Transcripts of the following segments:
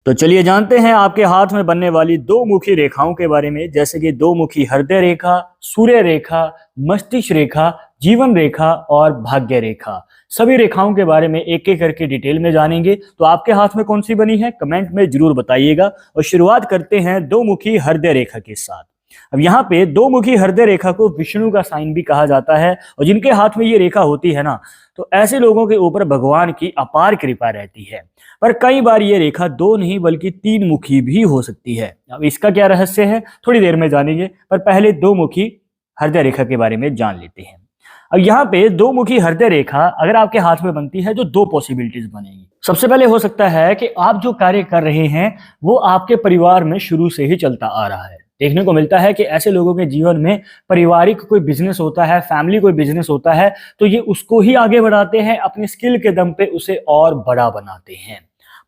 तो चलिए जानते हैं आपके हाथ में बनने वाली दो मुखी रेखाओं के बारे में, जैसे कि दो मुखी हृदय रेखा, सूर्य रेखा, मस्तिष्क रेखा, जीवन रेखा और भाग्य रेखा। सभी रेखाओं के बारे में एक एक करके डिटेल में जानेंगे। तो आपके हाथ में कौन सी बनी है कमेंट में जरूर बताइएगा। और शुरुआत करते हैं दो मुखी हृदय रेखा के साथ। अब यहाँ पे दो मुखी हृदय रेखा को विष्णु का साइन भी कहा जाता है, और जिनके हाथ में ये रेखा होती है ना, तो ऐसे लोगों के ऊपर भगवान की अपार कृपा रहती है। पर कई बार ये रेखा दो नहीं बल्कि तीन मुखी भी हो सकती है। अब इसका क्या रहस्य है थोड़ी देर में जानेंगे, पर पहले दो मुखी हृदय रेखा के बारे में जान लेते हैं। अब यहाँ पे दो मुखी हृदय रेखा अगर आपके हाथ में बनती है तो दो पॉसिबिलिटीज बनेगी। सबसे पहले हो सकता है कि आप जो कार्य कर रहे हैं वो आपके परिवार में शुरू से ही चलता आ रहा है। देखने को मिलता है कि ऐसे लोगों के जीवन में पारिवारिक कोई बिजनेस होता है, फैमिली कोई बिजनेस होता है, तो ये उसको ही आगे बढ़ाते हैं, अपनी स्किल के दम पे उसे और बड़ा बनाते हैं।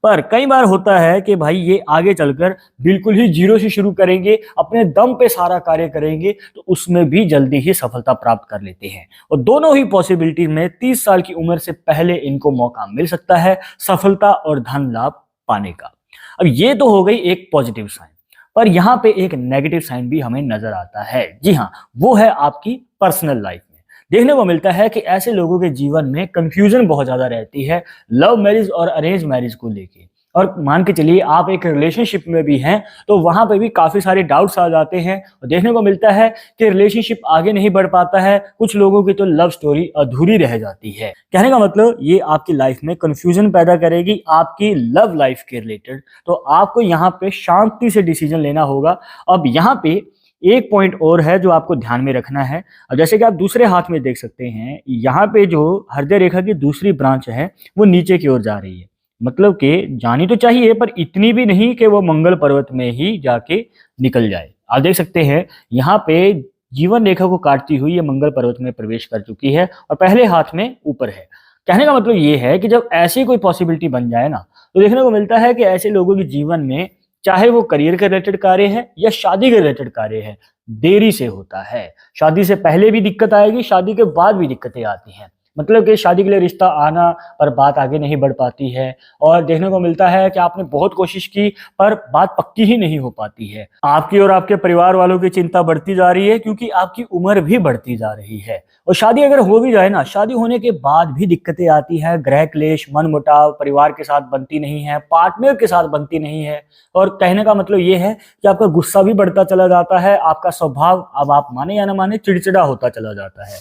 पर कई बार होता है कि भाई ये आगे चलकर बिल्कुल ही जीरो से शुरू करेंगे, अपने दम पे सारा कार्य करेंगे, तो उसमें भी जल्दी ही सफलता प्राप्त कर लेते हैं। और दोनों ही पॉसिबिलिटी में 30 साल की उम्र से पहले इनको मौका मिल सकता है सफलता और धन लाभ पाने का। अब ये तो हो गई एक पॉजिटिव साइन, पर यहाँ पे एक नेगेटिव साइन भी हमें नजर आता है। जी हाँ, वो है आपकी पर्सनल लाइफ में। देखने को मिलता है कि ऐसे लोगों के जीवन में कंफ्यूजन बहुत ज्यादा रहती है लव मैरिज और अरेंज मैरिज को लेके। और मान के चलिए आप एक रिलेशनशिप में भी हैं तो वहां पे भी काफी सारे डाउट्स आ जाते हैं, और देखने को मिलता है कि रिलेशनशिप आगे नहीं बढ़ पाता है। कुछ लोगों की तो लव स्टोरी अधूरी रह जाती है। कहने का मतलब ये आपकी लाइफ में कंफ्यूजन पैदा करेगी आपकी लव लाइफ के रिलेटेड। तो आपको यहाँ पे शांति से डिसीजन लेना होगा। अब यहाँ पे एक पॉइंट और है जो आपको ध्यान में रखना है। अब जैसे कि आप दूसरे हाथ में देख सकते हैं, यहाँ पे जो हृदय रेखा की दूसरी ब्रांच है वो नीचे की ओर जा रही है। मतलब कि जानी तो चाहिए पर इतनी भी नहीं कि वो मंगल पर्वत में ही जाके निकल जाए। आप देख सकते हैं यहाँ पे जीवन रेखा को काटती हुई ये मंगल पर्वत में प्रवेश कर चुकी है और पहले हाथ में ऊपर है। कहने का मतलब ये है कि जब ऐसी कोई पॉसिबिलिटी बन जाए ना, तो देखने को मिलता है कि ऐसे लोगों के जीवन में चाहे वो करियर के रिलेटेड कार्य है या शादी के रिलेटेड कार्य है, देरी से होता है। शादी से पहले भी दिक्कत आएगी, शादी के बाद भी दिक्कतें आती हैं। मतलब कि शादी के लिए रिश्ता आना पर बात आगे नहीं बढ़ पाती है। और देखने को मिलता है कि आपने बहुत कोशिश की पर बात पक्की ही नहीं हो पाती है। आपकी और आपके परिवार वालों की चिंता बढ़ती जा रही है क्योंकि आपकी उम्र भी बढ़ती जा रही है। और शादी अगर हो भी जाए ना, शादी होने के बाद भी दिक्कतें आती है। गृह क्लेश, मन मुटाव परिवार के साथ बनती नहीं है, पार्टनर के साथ बनती नहीं है। और कहने का मतलब ये है कि आपका गुस्सा भी बढ़ता चला जाता है, आपका स्वभाव, अब आप माने या ना माने, चिड़चिड़ा होता चला जाता है।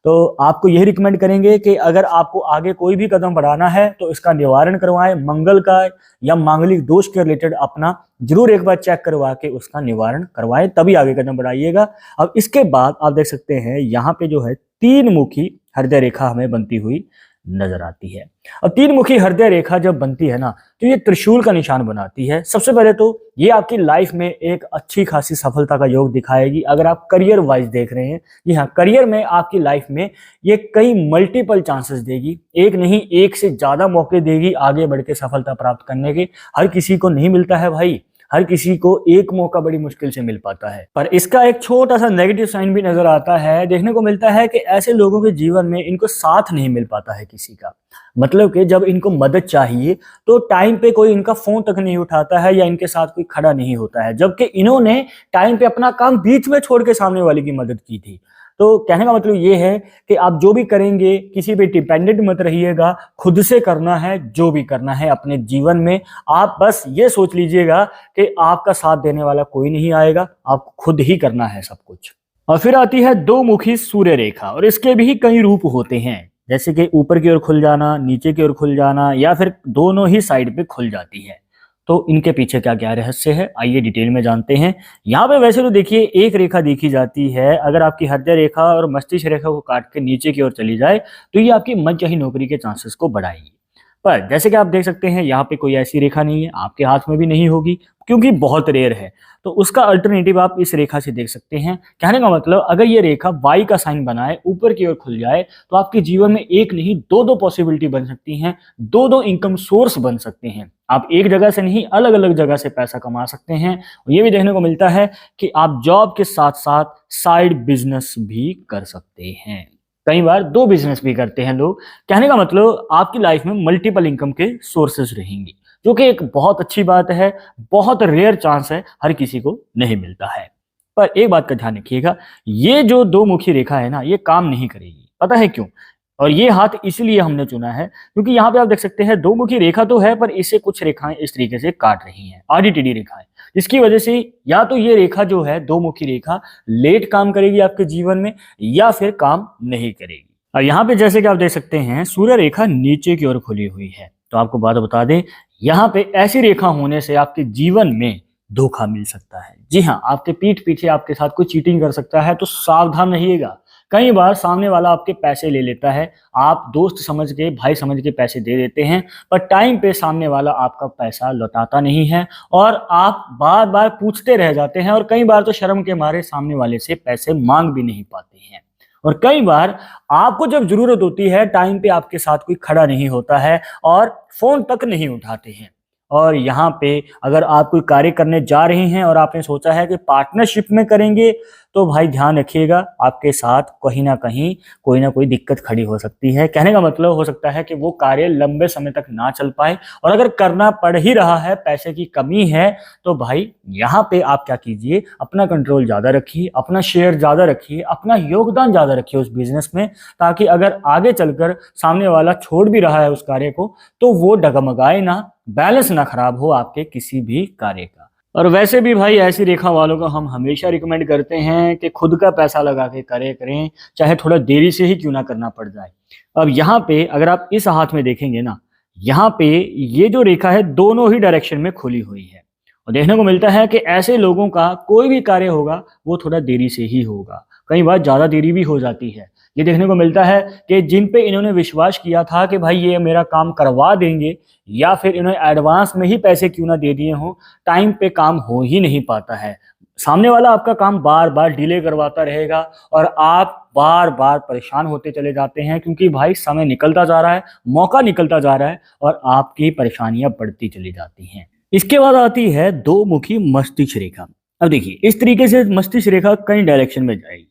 तो आपको यही रिकमेंड करेंगे कि अगर आपको आगे कोई भी कदम बढ़ाना है तो इसका निवारण करवाएं। मंगल का या मांगलिक दोष के रिलेटेड अपना जरूर एक बार चेक करवा के उसका निवारण करवाएं, तभी आगे कदम बढ़ाइएगा। अब इसके बाद आप देख सकते हैं यहाँ पे जो है तीन मुखी हृदय रेखा हमें बनती हुई नजर आती है। और तीन मुखी हृदय रेखा जब बनती है ना, तो ये त्रिशूल का निशान बनाती है। सबसे पहले तो ये आपकी लाइफ में एक अच्छी खासी सफलता का योग दिखाएगी अगर आप करियर वाइज देख रहे हैं। जी हाँ, करियर में आपकी लाइफ में ये कई मल्टीपल चांसेस देगी, एक नहीं एक से ज्यादा मौके देगी आगे बढ़ के सफलता प्राप्त करने के। हर किसी को नहीं मिलता है भाई, हर किसी को एक मौका बड़ी मुश्किल से मिल पाता है। पर इसका एक छोटा सा नेगेटिव साइन भी नजर आता है। देखने को मिलता है कि ऐसे लोगों के जीवन में इनको साथ नहीं मिल पाता है किसी का। मतलब कि जब इनको मदद चाहिए तो टाइम पे कोई इनका फोन तक नहीं उठाता है या इनके साथ कोई खड़ा नहीं होता है, जबकि इन्होंने टाइम पे अपना काम बीच में छोड़ के सामने वाले की मदद की थी। तो कहने का मतलब ये है कि आप जो भी करेंगे किसी पे डिपेंडेंट मत रहिएगा, खुद से करना है जो भी करना है अपने जीवन में। आप बस ये सोच लीजिएगा कि आपका साथ देने वाला कोई नहीं आएगा, आपको खुद ही करना है सब कुछ। और फिर आती है दो मुखी सूर्य रेखा, और इसके भी कई रूप होते हैं, जैसे कि ऊपर की ओर खुल जाना, नीचे की ओर खुल जाना, या फिर दोनों ही साइड पे खुल जाती है। तो इनके पीछे क्या क्या रहस्य है आइए डिटेल में जानते हैं। यहाँ पे वैसे तो देखिए एक रेखा देखी जाती है, अगर आपकी हृदय रेखा और मस्तिष्क रेखा को काट के नीचे की ओर चली जाए तो ये आपकी मनचाही नौकरी के चांसेस को बढ़ाएगी। पर जैसे कि आप देख सकते हैं यहाँ पे कोई ऐसी रेखा नहीं है, आपके हाथ में भी नहीं होगी क्योंकि बहुत रेयर है। तो उसका अल्टरनेटिव आप इस रेखा से देख सकते हैं। कहने का मतलब अगर ये रेखा वाई का साइन बनाए, ऊपर की ओर खुल जाए, तो आपके जीवन में एक नहीं दो दो पॉसिबिलिटी बन सकती हैं, दो दो इनकम सोर्स बन सकते हैं। आप एक जगह से नहीं अलग अलग जगह से पैसा कमा सकते हैं। ये भी देखने को मिलता है कि आप जॉब के साथ साथ साइड बिजनेस भी कर सकते हैं। कई बार दो बिजनेस भी करते हैं लोग। कहने का मतलब आपकी लाइफ में मल्टीपल इनकम के सोर्सेस रहेंगे। जो कि एक बहुत अच्छी बात है, बहुत रेयर चांस है, हर किसी को नहीं मिलता है। पर एक बात का ध्यान रखिएगा, ये जो दो मुखी रेखा है ना, ये काम नहीं करेगी। पता है क्यों? और ये हाथ इसलिए हमने चुना है क्योंकि यहाँ पे आप देख सकते हैं दो मुखी रेखा तो है, पर इसे कुछ रेखाएं इस तरीके से काट रही हैं, आड़ी टेढ़ी रेखाएं, जिसकी वजह से या तो ये रेखा जो है दो मुखी रेखा लेट काम करेगी आपके जीवन में, या फिर काम नहीं करेगी। और यहाँ पे जैसे कि आप देख सकते हैं सूर्य रेखा नीचे की ओर खुली हुई है, तो आपको बात बता दें, यहाँ पे ऐसी रेखा होने से आपके जीवन में धोखा मिल सकता है। जी हाँ, आपके पीठ पीछे आपके साथ कोई चीटिंग कर सकता है, तो सावधान रहिएगा। कई बार सामने वाला आपके पैसे ले लेता है, आप दोस्त समझ के, भाई समझ के पैसे दे देते हैं, पर टाइम पे सामने वाला आपका पैसा लौटाता नहीं है और आप बार बार पूछते रह जाते हैं, और कई बार तो शर्म के मारे सामने वाले से पैसे मांग भी नहीं पाते हैं। और कई बार आपको जब जरूरत होती है, टाइम पे आपके साथ कोई खड़ा नहीं होता है और फोन तक नहीं उठाते हैं। और यहाँ पे अगर आप कोई कार्य करने जा रहे हैं और आपने सोचा है कि पार्टनरशिप में करेंगे, तो भाई ध्यान रखिएगा, आपके साथ कहीं ना कहीं कोई ना कोई दिक्कत खड़ी हो सकती है। कहने का मतलब हो सकता है कि वो कार्य लंबे समय तक ना चल पाए, और अगर करना पड़ ही रहा है, पैसे की कमी है, तो भाई यहाँ पे आप क्या कीजिए, अपना कंट्रोल ज्यादा रखिए, अपना शेयर ज्यादा रखिए, अपना योगदान ज्यादा रखिए उस बिजनेस में, ताकि अगर आगे चलकर सामने वाला छोड़ भी रहा है उस कार्य को, तो वो डगमगाए ना, बैलेंस ना खराब हो आपके किसी भी कार्य का। और वैसे भी भाई ऐसी रेखा वालों को हम हमेशा रिकमेंड करते हैं कि खुद का पैसा लगा के करें, चाहे थोड़ा देरी से ही क्यों ना करना पड़ जाए। अब यहाँ पे अगर आप इस हाथ में देखेंगे ना, यहाँ पे ये जो रेखा है दोनों ही डायरेक्शन में खुली हुई है, और देखने को मिलता है कि ऐसे लोगों का कोई भी कार्य होगा वो थोड़ा देरी से ही होगा, कई बार ज्यादा देरी भी हो जाती है। ये देखने को मिलता है कि जिन पे इन्होंने विश्वास किया था कि भाई ये मेरा काम करवा देंगे, या फिर इन्होंने एडवांस में ही पैसे क्यों ना दे दिए हों, टाइम पे काम हो ही नहीं पाता है। सामने वाला आपका काम बार बार डिले करवाता रहेगा और आप बार बार परेशान होते चले जाते हैं, क्योंकि भाई समय निकलता जा रहा है, मौका निकलता जा रहा है, और आपकी परेशानियां बढ़ती चली जाती हैं। इसके बाद आती है दो मुखी मस्तिष्क रेखा। अब देखिए, इस तरीके से मस्तिष्क रेखा कई डायरेक्शन में जाएगी,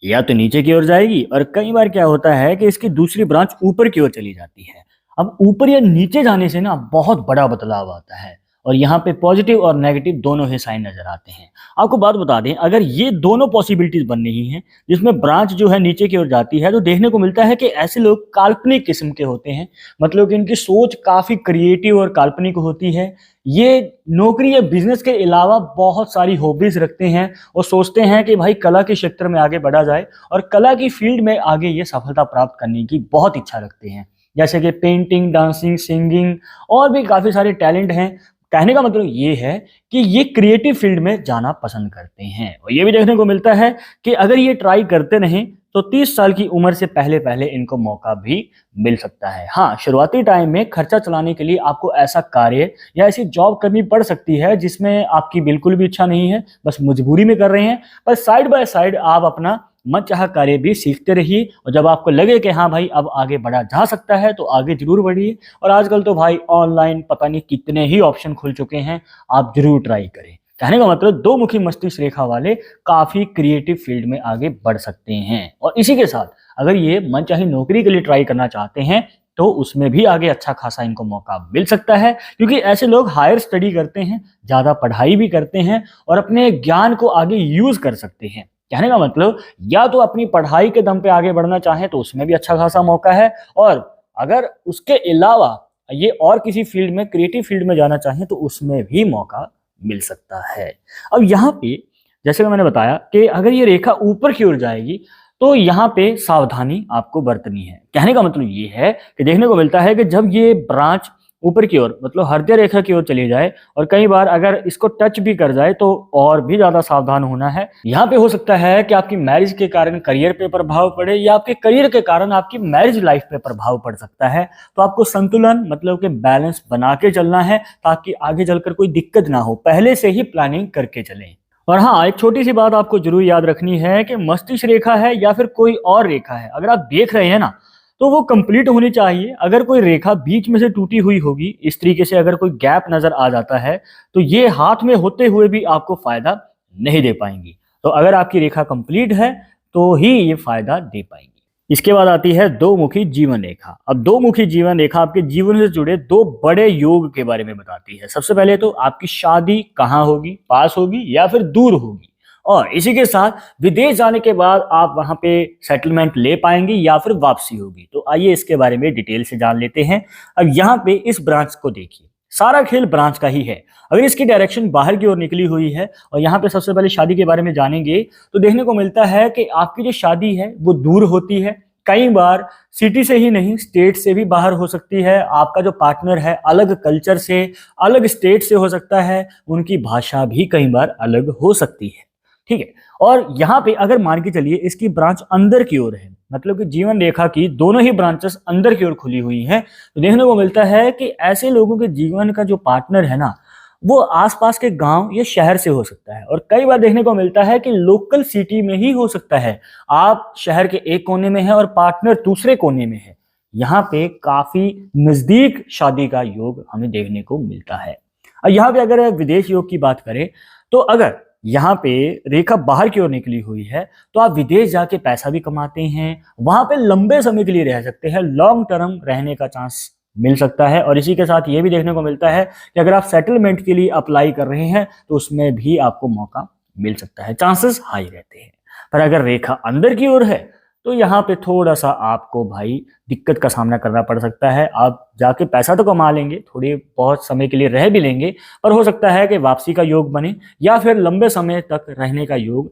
या तो नीचे की ओर जाएगी, और कई बार क्या होता है कि इसकी दूसरी ब्रांच ऊपर की ओर चली जाती है। अब ऊपर या नीचे जाने से ना बहुत बड़ा बदलाव आता है, और यहाँ पे पॉजिटिव और नेगेटिव दोनों ही साइन नजर आते हैं। आपको बात बता दें, अगर ये दोनों पॉसिबिलिटीज बन रही हैं जिसमें ब्रांच जो है नीचे की ओर जाती है, तो देखने को मिलता है कि ऐसे लोग काल्पनिक किस्म के होते हैं, मतलब कि इनकी सोच काफी क्रिएटिव और काल्पनिक होती है। ये नौकरी या बिजनेस के अलावा बहुत सारी हॉबीज रखते हैं और सोचते हैं कि भाई कला के क्षेत्र में आगे बढ़ा जाए, और कला की फील्ड में आगे ये सफलता प्राप्त करने की बहुत इच्छा रखते हैं, जैसे कि पेंटिंग, डांसिंग, सिंगिंग, और भी काफी सारे टैलेंट हैं। कहने का मतलब ये है कि ये क्रिएटिव फील्ड में जाना पसंद करते हैं, और ये भी देखने को मिलता है कि अगर ये ट्राई करते रहें तो 30 साल की उम्र से पहले पहले इनको मौका भी मिल सकता है। हाँ, शुरुआती टाइम में खर्चा चलाने के लिए आपको ऐसा कार्य या ऐसी जॉब करनी पड़ सकती है जिसमें आपकी बिल्कुल भी इच्छा नहीं है, बस मजबूरी में कर रहे हैं, पर साइड बाय साइड आप अपना मनचाहा कार्य भी सीखते रहिए, और जब आपको लगे कि हाँ भाई अब आगे बढ़ा जा सकता है, तो आगे जरूर बढ़िए। और आजकल तो भाई ऑनलाइन पता नहीं कितने ही ऑप्शन खुल चुके हैं, आप जरूर ट्राई करें। कहने का मतलब दो मुखी मस्तिष्क रेखा वाले काफी क्रिएटिव फील्ड में आगे बढ़ सकते हैं, और इसी के साथ अगर ये मनचाही नौकरी के लिए ट्राई करना चाहते हैं, तो उसमें भी आगे अच्छा खासा इनको मौका मिल सकता है, क्योंकि ऐसे लोग हायर स्टडी करते हैं, ज्यादा पढ़ाई भी करते हैं, और अपने ज्ञान को आगे यूज कर सकते हैं। कहने का मतलब या तो अपनी पढ़ाई के दम पे आगे बढ़ना चाहें तो उसमें भी अच्छा खासा मौका है, और अगर उसके अलावा ये और किसी फील्ड में, क्रिएटिव फील्ड में जाना चाहें, तो उसमें भी मौका मिल सकता है। अब यहाँ पे जैसे मैंने बताया कि अगर ये रेखा ऊपर की ओर जाएगी, तो यहाँ पे सावधानी आपको बरतनी है। कहने का मतलब ये है कि देखने को मिलता है कि जब ये ब्रांच ऊपर की ओर, मतलब हृदय रेखा की ओर चली जाए, और कई बार अगर इसको टच भी कर जाए, तो और भी ज्यादा सावधान होना है। यहाँ पे हो सकता है कि आपकी मैरिज के कारण करियर पे प्रभाव पड़े, या आपके करियर के कारण आपकी मैरिज लाइफ पे प्रभाव पड़ सकता है। तो आपको संतुलन, मतलब कि बैलेंस बना के चलना है, ताकि आगे चलकर कोई दिक्कत ना हो, पहले से ही प्लानिंग करके चलें। और हाँ, एक छोटी सी बात आपको जरूर याद रखनी है कि मस्तिष्क रेखा है या फिर कोई और रेखा है, अगर आप देख रहे हैं ना, तो वो कंप्लीट होनी चाहिए। अगर कोई रेखा बीच में से टूटी हुई होगी, इस तरीके से अगर कोई गैप नजर आ जाता है, तो ये हाथ में होते हुए भी आपको फायदा नहीं दे पाएंगी। तो अगर आपकी रेखा कंप्लीट है, तो ही ये फायदा दे पाएंगी। इसके बाद आती है दो मुखी जीवन रेखा। अब दो मुखी जीवन रेखा आपके जीवन से जुड़े दो बड़े योग के बारे में बताती है। सबसे पहले तो आपकी शादी कहाँ होगी, पास होगी या फिर दूर होगी, और इसी के साथ विदेश जाने के बाद आप वहां पे सेटलमेंट ले पाएंगे या फिर वापसी होगी। तो आइए इसके बारे में डिटेल से जान लेते हैं। अब यहाँ पे इस ब्रांच को देखिए, सारा खेल ब्रांच का ही है। अगर इसकी डायरेक्शन बाहर की ओर निकली हुई है और यहाँ पे सबसे पहले शादी के बारे में जानेंगे तो देखने को मिलता है कि आपकी जो शादी है वो दूर होती है। कई बार सिटी से ही नहीं, स्टेट से भी बाहर हो सकती है। आपका जो पार्टनर है अलग कल्चर से, अलग स्टेट से हो सकता है, उनकी भाषा भी कई बार अलग हो सकती है। ठीक है, और यहाँ पे अगर मान के चलिए इसकी ब्रांच अंदर की ओर है, मतलब कि जीवन रेखा की दोनों ही ब्रांचेस अंदर की ओर खुली हुई हैं, तो देखने को मिलता है कि ऐसे लोगों के जीवन का जो पार्टनर है ना, वो आसपास के गांव या शहर से हो सकता है, और कई बार देखने को मिलता है कि लोकल सिटी में ही हो सकता है। आप शहर के एक कोने में है और पार्टनर दूसरे कोने में है। यहाँ पे काफी नजदीक शादी का योग हमें देखने को मिलता है। और यहाँ पे अगर विदेश योग की बात करें तो अगर यहाँ पे रेखा बाहर की ओर निकली हुई है तो आप विदेश जाके पैसा भी कमाते हैं, वहां पे लंबे समय के लिए रह सकते हैं, लॉन्ग टर्म रहने का चांस मिल सकता है। और इसी के साथ ये भी देखने को मिलता है कि अगर आप सेटलमेंट के लिए अप्लाई कर रहे हैं तो उसमें भी आपको मौका मिल सकता है, चांसेस हाई रहते हैं। पर अगर रेखा अंदर की ओर है तो यहाँ पे थोड़ा सा आपको भाई दिक्कत का सामना करना पड़ सकता है। आप जाके पैसा तो कमा लेंगे, थोड़ी बहुत समय के लिए रह भी लेंगे, पर हो सकता है कि वापसी का योग बने या फिर लंबे समय तक रहने का योग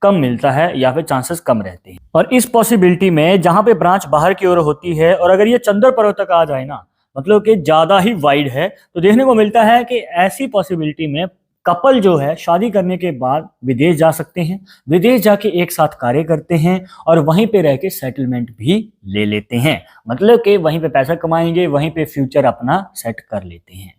कम मिलता है या फिर चांसेस कम रहते हैं। और इस पॉसिबिलिटी में जहां पे ब्रांच बाहर की ओर होती है और अगर ये चंद्र पर्वत तक आ जाए ना, मतलब कि ज्यादा ही वाइड है, तो देखने को मिलता है कि ऐसी पॉसिबिलिटी में कपल जो है शादी करने के बाद विदेश जा सकते हैं, विदेश जाके एक साथ कार्य करते हैं और वहीं पे रह के सेटलमेंट भी ले लेते हैं, मतलब कि वहीं पे पैसा कमाएंगे, वहीं पे फ्यूचर अपना सेट कर लेते हैं।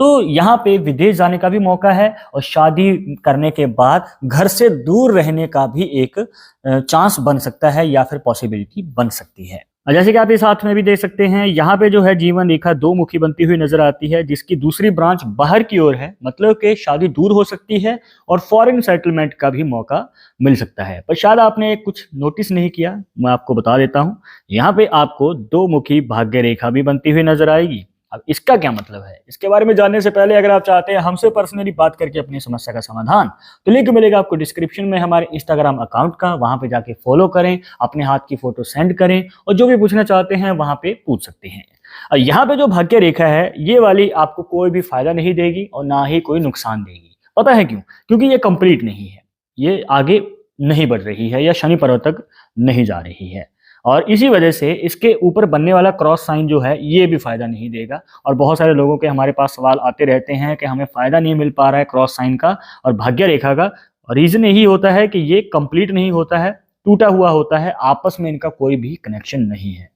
तो यहाँ पे विदेश जाने का भी मौका है और शादी करने के बाद घर से दूर रहने का भी एक चांस बन सकता है या फिर पॉसिबिलिटी बन सकती है। और जैसे कि आप इस हाथ में भी देख सकते हैं, यहाँ पे जो है जीवन रेखा दो मुखी बनती हुई नजर आती है, जिसकी दूसरी ब्रांच बाहर की ओर है, मतलब कि शादी दूर हो सकती है और फॉरेन सेटलमेंट का भी मौका मिल सकता है। पर शायद आपने कुछ नोटिस नहीं किया, मैं आपको बता देता हूँ। यहाँ पे आपको दो मुखी भाग्य रेखा भी बनती हुई नजर आएगी। अब इसका क्या मतलब है, इसके बारे में जानने से पहले अगर आप चाहते हैं हमसे पर्सनली बात करके अपनी समस्या का समाधान, तो लिंक मिलेगा आपको डिस्क्रिप्शन में हमारे इंस्टाग्राम अकाउंट का, वहां पे जाके फॉलो करें, अपने हाथ की फोटो सेंड करें और जो भी पूछना चाहते हैं वहां पे पूछ सकते हैं। और यहाँ पे जो भाग्य रेखा है ये वाली आपको कोई भी फायदा नहीं देगी और ना ही कोई नुकसान देगी। पता है क्यों? क्योंकि ये कंप्लीट नहीं है, ये आगे नहीं बढ़ रही है या शनि पर्वत तक नहीं जा रही है, और इसी वजह से इसके ऊपर बनने वाला क्रॉस साइन जो है ये भी फायदा नहीं देगा। और बहुत सारे लोगों के हमारे पास सवाल आते रहते हैं कि हमें फायदा नहीं मिल पा रहा है क्रॉस साइन का और भाग्य रेखा का। रीजन यही होता है कि ये कंप्लीट नहीं होता है, टूटा हुआ होता है, आपस में इनका कोई भी कनेक्शन नहीं है।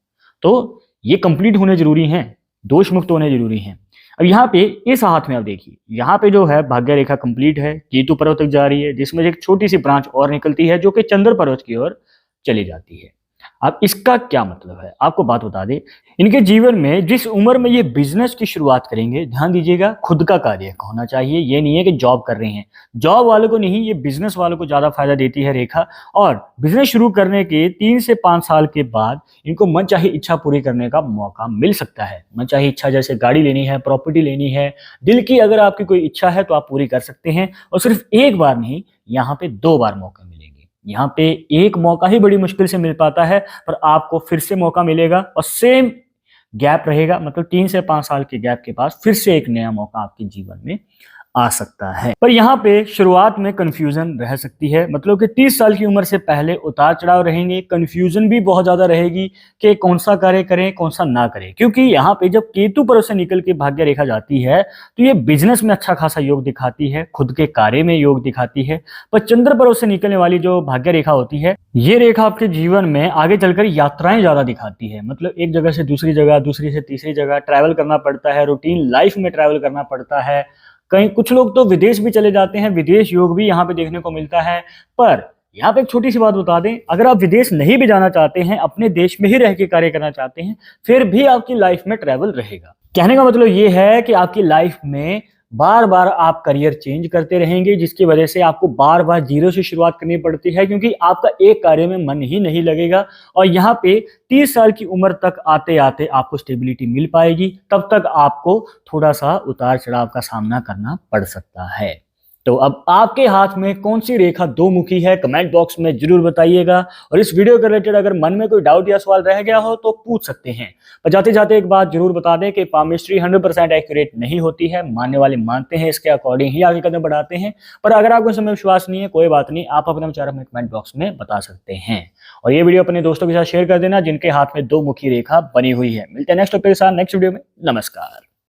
तो ये कंप्लीट होने जरूरी है, दोष मुक्त होने जरूरी है। अब यहाँ पे इस हाथ में आप देखिए, यहाँ पे जो है भाग्य रेखा कंप्लीट है, केतु पर्वत तक जा रही है, जिसमें एक छोटी सी ब्रांच और निकलती है जो कि चंद्र पर्वत की ओर चली जाती है। अब इसका क्या मतलब है आपको बात बता दें, इनके जीवन में जिस उम्र में ये बिजनेस की शुरुआत करेंगे, ध्यान दीजिएगा खुद का कार्य होना चाहिए। ये नहीं है कि जॉब कर रहे हैं, जॉब वालों को नहीं, ये बिजनेस वालों को ज्यादा फायदा देती है रेखा। और बिजनेस शुरू करने के 3 से 5 साल के बाद इनको मन चाहे इच्छा पूरी करने का मौका मिल सकता है। मन चाहे इच्छा जैसे गाड़ी लेनी है, प्रॉपर्टी लेनी है, दिल की अगर आपकी कोई इच्छा है तो आप पूरी कर सकते हैं। और सिर्फ एक बार नहीं, यहाँ पे 2 बार मौका मिलेंगे। यहाँ पे एक मौका ही बड़ी मुश्किल से मिल पाता है, पर आपको फिर से मौका मिलेगा और सेम गैप रहेगा, मतलब 3 से 5 साल के गैप के बाद फिर से एक नया मौका आपके जीवन में आ सकता है। पर यहाँ पे शुरुआत में कंफ्यूजन रह सकती है, मतलब कि 30 साल की उम्र से पहले उतार चढ़ाव रहेंगे, कंफ्यूजन भी बहुत ज्यादा रहेगी कि कौन सा कार्य करें कौन सा ना करें। क्योंकि यहाँ पे जब केतु पर्वत से निकल के भाग्य रेखा जाती है तो ये बिजनेस में अच्छा खासा योग दिखाती है, खुद के कार्य में योग दिखाती है। पर चंद्र पर्वत से निकलने वाली जो भाग्य रेखा होती है, ये रेखा आपके जीवन में आगे चलकर यात्राएं ज्यादा दिखाती है, मतलब एक जगह से दूसरी जगह, दूसरी से तीसरी जगह ट्रैवल करना पड़ता है, रूटीन लाइफ में ट्रैवल करना पड़ता है। कहीं कुछ लोग तो विदेश भी चले जाते हैं, विदेश योग भी यहाँ पे देखने को मिलता है। पर यहाँ पे एक छोटी सी बात बता दें, अगर आप विदेश नहीं भी जाना चाहते हैं, अपने देश में ही रह के कार्य करना चाहते हैं, फिर भी आपकी लाइफ में ट्रैवल रहेगा। कहने का मतलब ये है कि आपकी लाइफ में बार बार आप करियर चेंज करते रहेंगे, जिसकी वजह से आपको बार बार जीरो से शुरुआत करनी पड़ती है, क्योंकि आपका एक कार्य में मन ही नहीं लगेगा। और यहाँ पे 30 साल की उम्र तक आते आते आपको स्टेबिलिटी मिल पाएगी, तब तक आपको थोड़ा सा उतार चढ़ाव का सामना करना पड़ सकता है। तो अब आपके हाथ में कौन सी रेखा दो मुखी है, कमेंट बॉक्स में जरूर बताइएगा। और इस वीडियो के रिलेटेड अगर मन में कोई डाउट या सवाल रह गया हो तो पूछ सकते हैं। पर जाते जाते एक बात जरूर बता दें कि पामिस्ट्री 100% एक्यूरेट नहीं होती है, मानने वाले मानते हैं, इसके अकॉर्डिंग ही आगे कदम बढ़ाते हैं। पर अगर आपको इसमें विश्वास नहीं है, कोई बात नहीं, आप अपना विचार हमें कमेंट बॉक्स में बता सकते हैं। और ये वीडियो अपने दोस्तों के साथ शेयर कर देना जिनके हाथ में दो मुखी रेखा बनी हुई है। मिलते हैं नेक्स्ट टॉपिक के साथ नेक्स्ट वीडियो में। नमस्कार।